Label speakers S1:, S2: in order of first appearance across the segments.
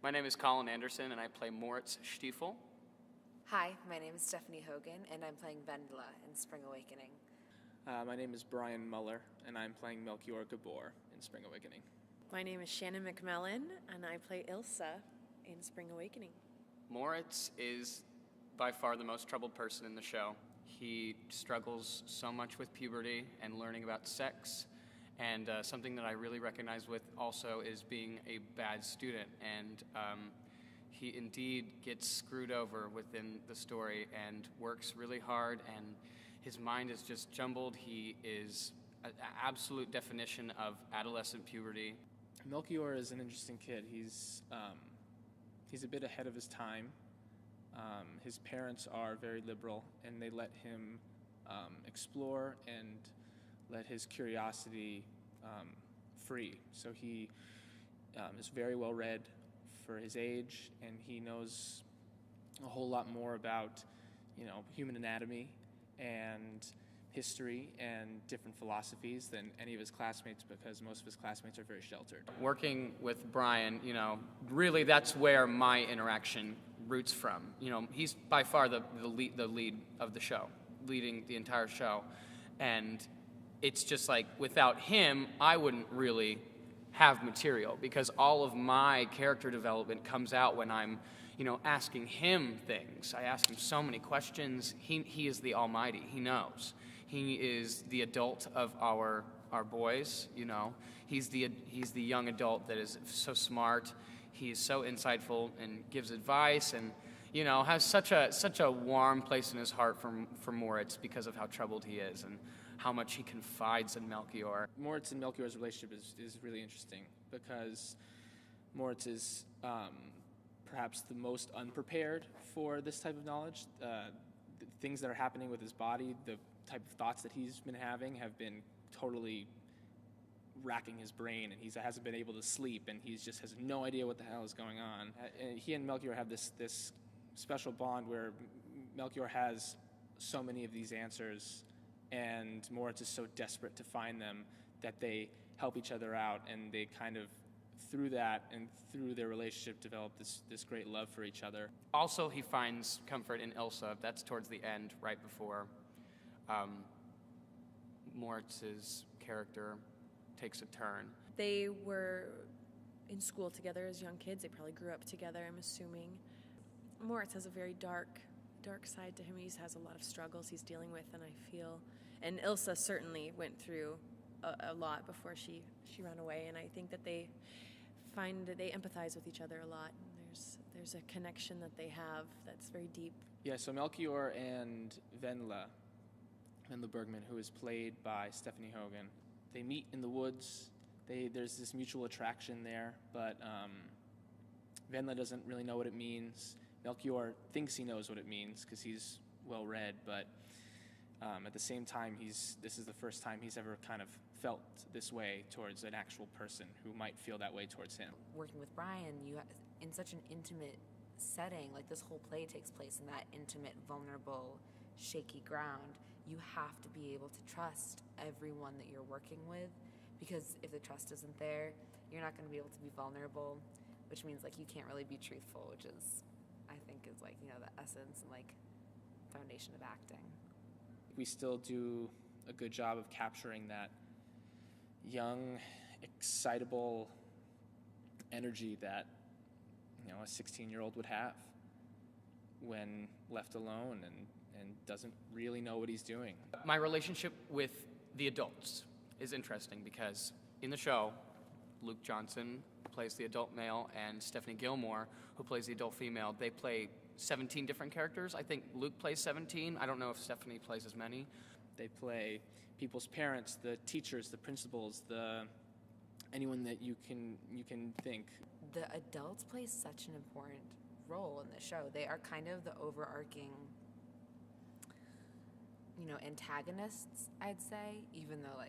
S1: My name is Colin Anderson, and I play Moritz Stiefel.
S2: Hi, my name is Stephanie Hogan, and I'm playing Vendela in Spring Awakening.
S3: My name is Brian Muller, and I'm playing Melchior Gabor in Spring Awakening.
S4: My name is Shannon McMillan, and I play Ilsa in Spring Awakening.
S1: Moritz is by far the most troubled person in the show. He struggles so much with puberty and learning about sex, and something that I really recognize with also is being a bad student, and he indeed gets screwed over within the story and works really hard, and his mind is just jumbled. He is an absolute definition of adolescent puberty.
S3: Melchior is an interesting kid. He's a bit ahead of his time. His parents are very liberal, and they let him explore and let his curiosity free. So he is very well read for his age, and he knows a whole lot more about, human anatomy and history and different philosophies than any of his classmates, because most of his classmates are very sheltered.
S1: Working with Brian, really that's where my interaction roots from. He's by far the lead of the show, leading the entire show. And it's just like, without him, I wouldn't really have material, because all of my character development comes out when I'm asking him things. I ask him so many questions. He is the almighty. He knows. He is the adult of our boys, He's the young adult that is so smart. He is so insightful and gives advice, and has such a warm place in his heart for Moritz because of how troubled he is and how much he confides in Melchior.
S3: Moritz and Melchior's relationship is really interesting, because Moritz is perhaps the most unprepared for this type of knowledge. The things that are happening with his body, the type of thoughts that he's been having have been totally racking his brain, and he hasn't been able to sleep, and he just has no idea what the hell is going on. And he and Melchior have this special bond where Melchior has so many of these answers, and Moritz is so desperate to find them that they help each other out, and they kind of, through that and through their relationship, develop this great love for each other.
S1: Also, he finds comfort in Ilsa. That's towards the end, right before Moritz's character takes a turn.
S4: They were in school together as young kids. They probably grew up together, I'm assuming. Moritz has a very dark side to him. He has a lot of struggles he's dealing with, and Ilsa certainly went through a lot before she ran away, and I think that they empathize with each other a lot. There's a connection that they have that's very deep.
S3: Yeah, so Melchior and Vendela Bergman, who is played by Stephanie Hogan, they meet in the woods. There's this mutual attraction there, but Vendela doesn't really know what it means. Melchior thinks he knows what it means because he's well read, but at the same time, this is the first time he's ever kind of felt this way towards an actual person who might feel that way towards him.
S2: Working with Brian, in such an intimate setting, like this whole play takes place in that intimate, vulnerable, shaky ground. You have to be able to trust everyone that you're working with, because if the trust isn't there, you're not going to be able to be vulnerable, which means you can't really be truthful, which is, I think, is the essence and foundation of acting.
S3: We still do a good job of capturing that young, excitable energy that a 16-year-old would have when left alone and doesn't really know what he's doing.
S1: My relationship with the adults is interesting because in the show, Luke Johnson plays the adult male, and Stephanie Gilmore, who plays the adult female, they play 17 different characters. I think Luke plays 17. I don't know if Stephanie plays as many.
S3: They play people's parents, the teachers, the principals, anyone that you can think.
S2: The adults play such an important role in the show. They are kind of the overarching, antagonists, I'd say, even though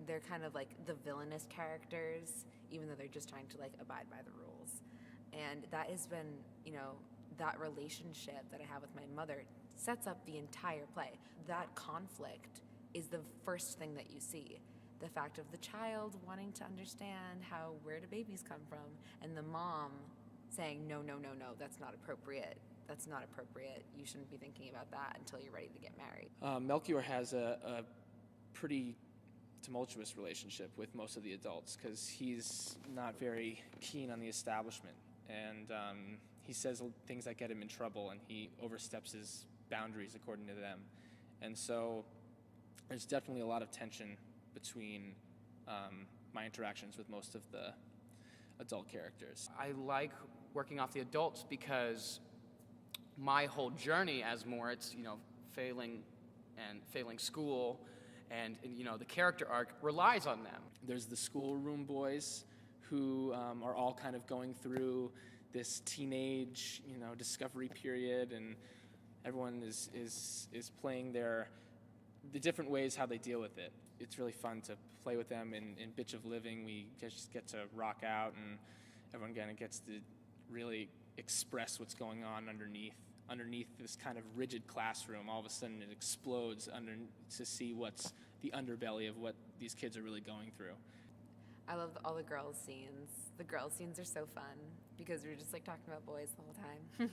S2: they're kind of the villainous characters, even though they're just trying to abide by the rules. And that has been, that relationship that I have with my mother sets up the entire play. That conflict is the first thing that you see. the fact of the child wanting to understand where do babies come from, and the mom saying, no, no, no, no, that's not appropriate. That's not appropriate. You shouldn't be thinking about that until you're ready to get married.
S3: Melchior has a pretty tumultuous relationship with most of the adults because he's not very keen on the establishment, and he says things that get him in trouble, and he oversteps his boundaries according to them. And so there's definitely a lot of tension between my interactions with most of the adult characters.
S1: I like working off the adults because my whole journey as Moritz, failing school, and the character arc relies on them.
S3: There's the schoolroom boys who are all kind of going through this teenage, discovery period, and everyone is playing the different ways how they deal with it. It's really fun to play with them in Bitch of Living. We just get to rock out, and everyone kind of gets to really express what's going on underneath this kind of rigid classroom. All of a sudden it explodes to see what's the underbelly of what these kids are really going through.
S2: I love all the girls' scenes. The girls' scenes are so fun because we're just talking about boys the whole time.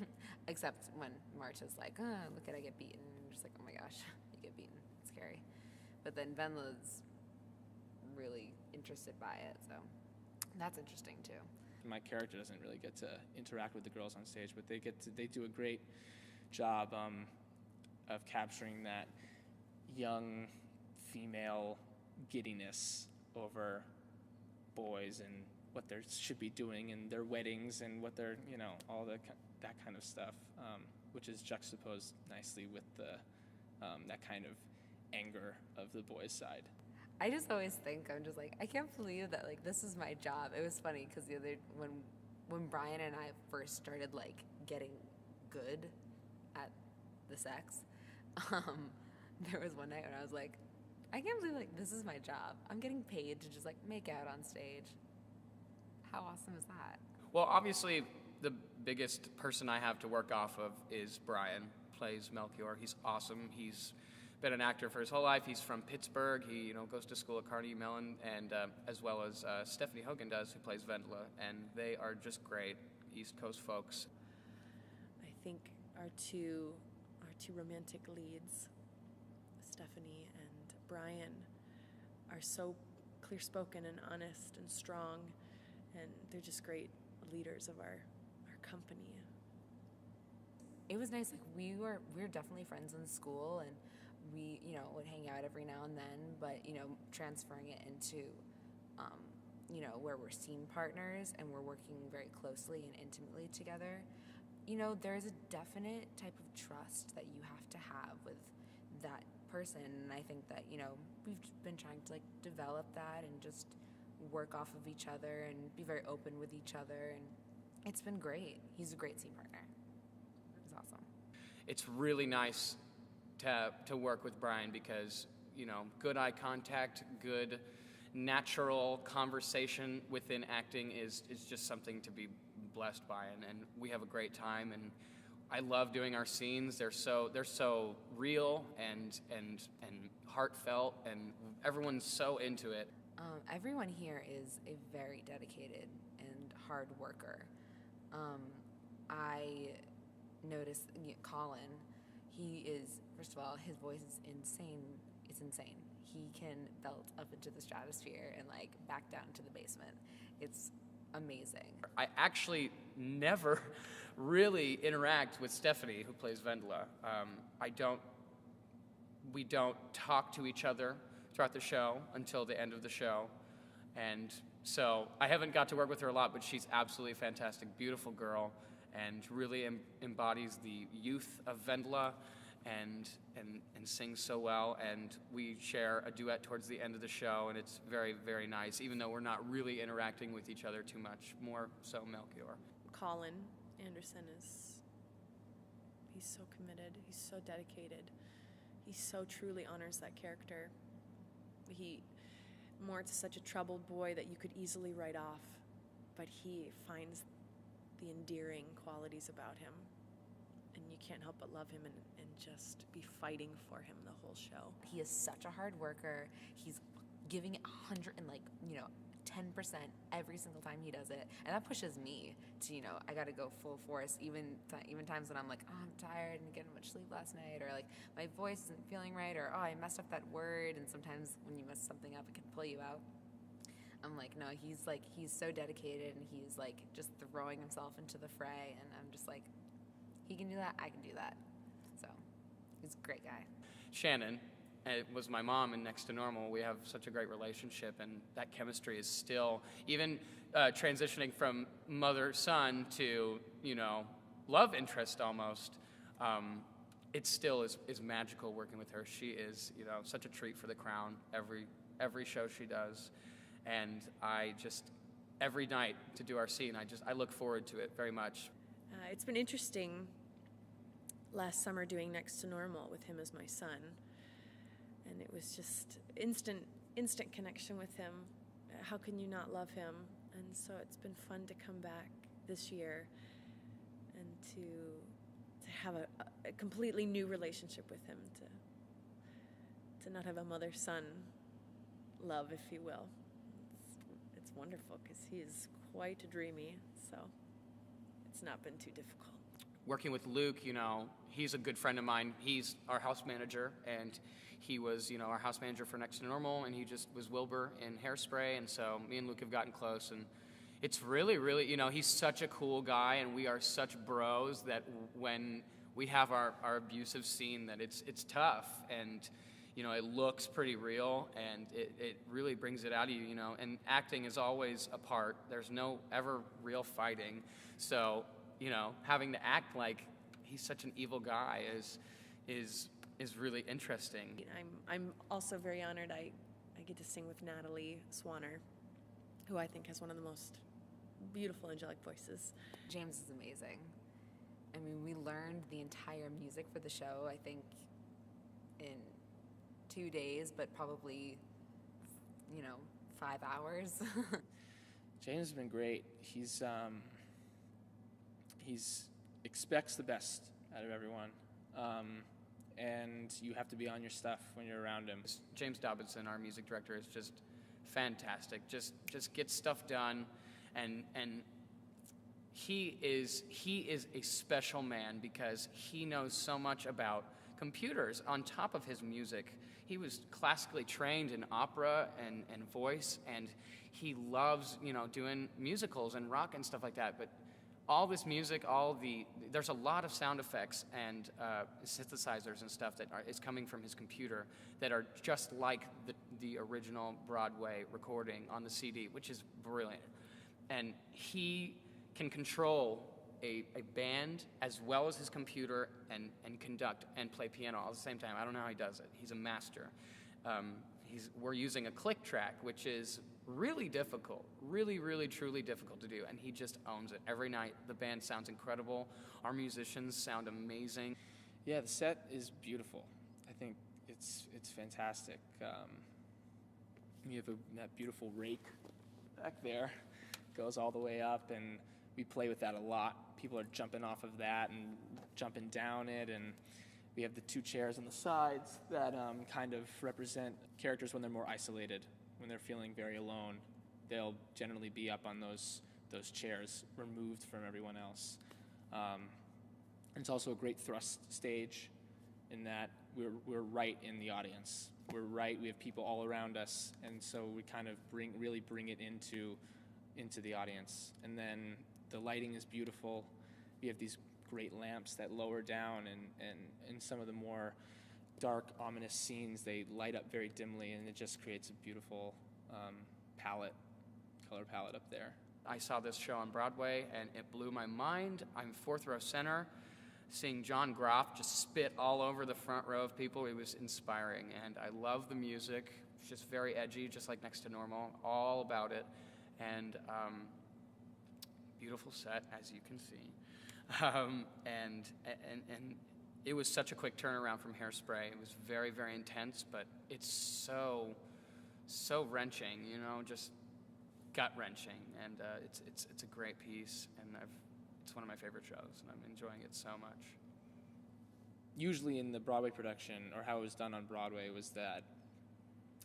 S2: Except when March is like, oh, look at I get beaten. And I'm just like, oh my gosh, you get beaten. It's scary. But then Venla's really interested by it, so that's interesting too.
S3: My character doesn't really get to interact with the girls on stage, but they do a great job of capturing that young female giddiness over boys and what they should be doing and their weddings and what they're, all that kind of stuff, which is juxtaposed nicely with that kind of anger of the boys' side.
S2: I just always think, I'm just I can't believe that this is my job. It was funny because when Brian and I first started getting good at the sex, there was one night when I was like, I can't believe this is my job. I'm getting paid to just make out on stage. How awesome is that?
S1: Well, obviously, the biggest person I have to work off of is Brian, plays Melchior. He's awesome. He's been an actor for his whole life. He's from Pittsburgh. He goes to school at Carnegie Mellon, and as well as Stephanie Hogan does, who plays Vendla, and they are just great East Coast folks.
S4: I think our two romantic leads, Stephanie and Brian, are so clear-spoken and honest and strong, and they're just great leaders of our company.
S2: It was nice. We were definitely friends in school, and we would hang out every now and then. But transferring it into where we're scene partners and we're working very closely and intimately together. There's a definite type of trust that you have to have with that person, and I think that we've been trying to develop that and just work off of each other and be very open with each other, and it's been great. He's a great scene partner. It's awesome.
S1: It's really nice to work with Brian because good eye contact, good natural conversation within acting is just something to be blessed by, and we have a great time, and I love doing our scenes. They're so real and heartfelt, and everyone's so into it.
S2: Everyone here is a very dedicated and hard worker. I noticed Colin. He is, first of all, his voice is insane. It's insane. He can belt up into the stratosphere and back down to the basement. It's amazing.
S1: I actually never really interact with Stephanie, who plays Vendla. We don't talk to each other throughout the show until the end of the show. And so I haven't got to work with her a lot, but she's absolutely fantastic, beautiful girl, and really embodies the youth of Vendla and sings so well. And we share a duet towards the end of the show, and it's very, very nice, even though we're not really interacting with each other too much, more so Melchior.
S4: Colin Anderson he's so committed, he's so dedicated, he so truly honors that character. Moritz is such a troubled boy that you could easily write off, but he finds the endearing qualities about him, and you can't help but love him and just be fighting for him the whole show.
S2: He is such a hard worker. He's giving it 100 and 10% every single time he does it, and that pushes me to I got to go full force even times when I'm like, oh, I'm tired and getting much sleep last night, or like my voice isn't feeling right, or oh, I messed up that word. And sometimes when you mess something up, it can pull you out. I'm like, no, he's so dedicated, and he's like just throwing himself into the fray, and I'm just like, he can do that, I can do that. So he's a great guy.
S1: Shannon was my mom in Next to Normal. We have such a great relationship, and that chemistry is still, even transitioning from mother-son to, love interest almost, it still is magical working with her. She is, such a treat for the Crown every show she does. And I just, every night to do our scene, I look forward to it very much.
S4: It's been interesting last summer doing Next to Normal with him as my son. And it was just instant connection with him. How can you not love him? And so it's been fun to come back this year and to have a completely new relationship with him, to not have a mother-son love, if you will. It's wonderful because he is quite dreamy, so it's not been too difficult.
S1: Working with Luke, he's a good friend of mine. He's our house manager, and he was, our house manager for Next to Normal, and he just was Wilbur in Hairspray, and so me and Luke have gotten close, and it's really, really, he's such a cool guy, and we are such bros that when we have our abusive scene, that it's tough, and, it looks pretty real, and it really brings it out of you, and acting is always a part. There's no ever real fighting, so, having to act like he's such an evil guy is really interesting.
S4: I'm also very honored. I get to sing with Natalie Swanner, who I think has one of the most beautiful angelic voices.
S2: James is amazing. I mean, we learned the entire music for the show, I think, in 2 days, but probably, 5 hours.
S3: James has been great. He's expects the best out of everyone. And you have to be on your stuff when you're around him.
S1: James Dobinson, our music director, is just fantastic. Just gets stuff done, and he is a special man because he knows so much about computers on top of his music. He was classically trained in opera and voice, and he loves doing musicals and rock and stuff like that. But all this music, there's a lot of sound effects and synthesizers and stuff that is coming from his computer that are just like the original Broadway recording on the CD, which is brilliant. And he can control a band as well as his computer and conduct and play piano all at the same time. I don't know how he does it. He's a master. We're using a click track, which is really difficult, really, really, truly difficult to do, and he just owns it. Every night, the band sounds incredible. Our musicians sound amazing.
S3: Yeah, the set is beautiful. I think it's fantastic. You have that beautiful rake back there, goes all the way up, and we play with that a lot. People are jumping off of that and jumping down it, and we have the 2 chairs on the sides that kind of represent characters when they're more isolated. When they're feeling very alone, they'll generally be up on those chairs, removed from everyone else. It's also a great thrust stage in that we're right in the audience. We're right. We have people all around us, and so we kind of really bring it into the audience. And then the lighting is beautiful. We have these great lamps that lower down, and in some of the more dark, ominous scenes, they light up very dimly, and it just creates a beautiful color palette up there.
S1: I saw this show on Broadway, and it blew my mind. I'm 4th row center. Seeing John Groff just spit all over the front row of people, it was inspiring, and I love the music. It's just very edgy, just like Next to Normal, all about it, and beautiful set, as you can see. And it was such a quick turnaround from Hairspray. It was very, very intense, but it's so wrenching, just gut-wrenching, and it's a great piece, and it's one of my favorite shows, and I'm enjoying it so much.
S3: Usually in the Broadway production, or how it was done on Broadway, was that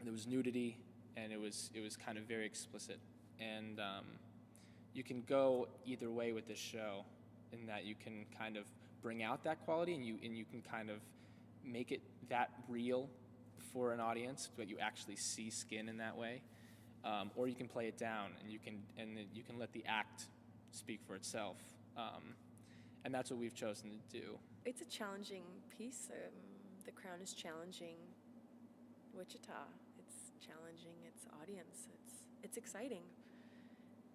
S3: there was nudity and it was kind of very explicit. And you can go either way with this show, in that you can kind of bring out that quality, and you can kind of make it that real for an audience, but you actually see skin in that way, or you can play it down, and you can let the act speak for itself, and that's what we've chosen to do.
S4: It's a challenging piece. The Crown is challenging Wichita. It's challenging its audience. It's exciting.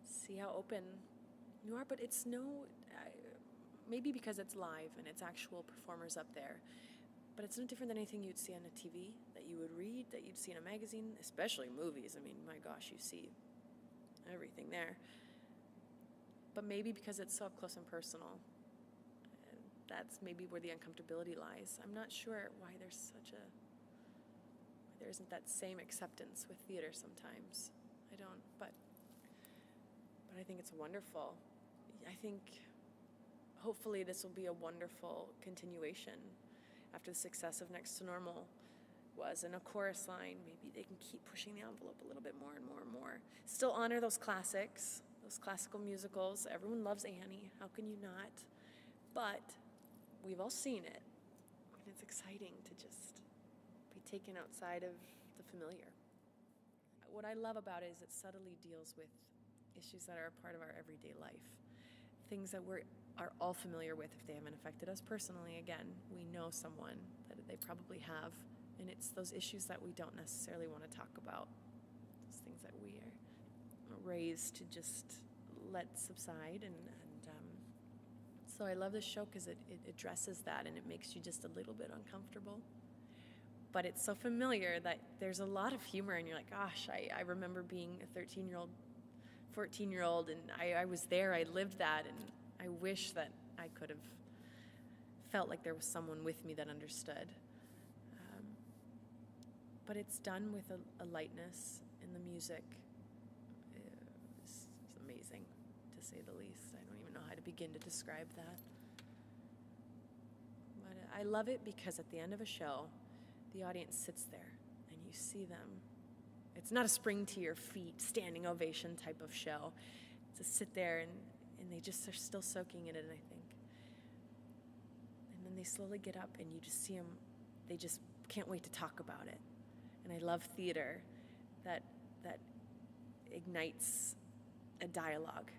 S4: See how open you are, but it's maybe because it's live and it's actual performers up there, but it's no different than anything you'd see on a TV, that you would read, that you'd see in a magazine, especially movies. I mean, my gosh, you see everything there. But maybe because it's so up close and personal, that's maybe where the uncomfortability lies. I'm not sure why there isn't that same acceptance with theater sometimes. I don't, but I think it's wonderful. I think hopefully this will be a wonderful continuation after the success of Next to Normal was, and a chorus line. Maybe they can keep pushing the envelope a little bit more and more and more. Still honor those classics, those classical musicals. Everyone loves Annie. How can you not? But we've all seen it, and it's exciting to just be taken outside of the familiar. What I love about it is it subtly deals with issues that are a part of our everyday life, things that we are all familiar with if they haven't affected us personally. Again, we know someone that they probably have, and it's those issues that we don't necessarily want to talk about, those things that we are raised to just let subside, and so I love this show because it addresses that, and it makes you just a little bit uncomfortable. But it's so familiar that there's a lot of humor, and you're like, gosh, I remember being a 13-year-old, 14-year-old, and I was there, I lived that, and I wish that I could have felt like there was someone with me that understood. But it's done with a lightness, and the music is amazing, to say the least. I don't even know how to begin to describe that. But I love it because at the end of a show, the audience sits there and you see them. It's not a spring to your feet, standing ovation type of show. It's a sit there and they just are still soaking in it, I think. And then they slowly get up and you just see them, they just can't wait to talk about it. And I love theater that ignites a dialogue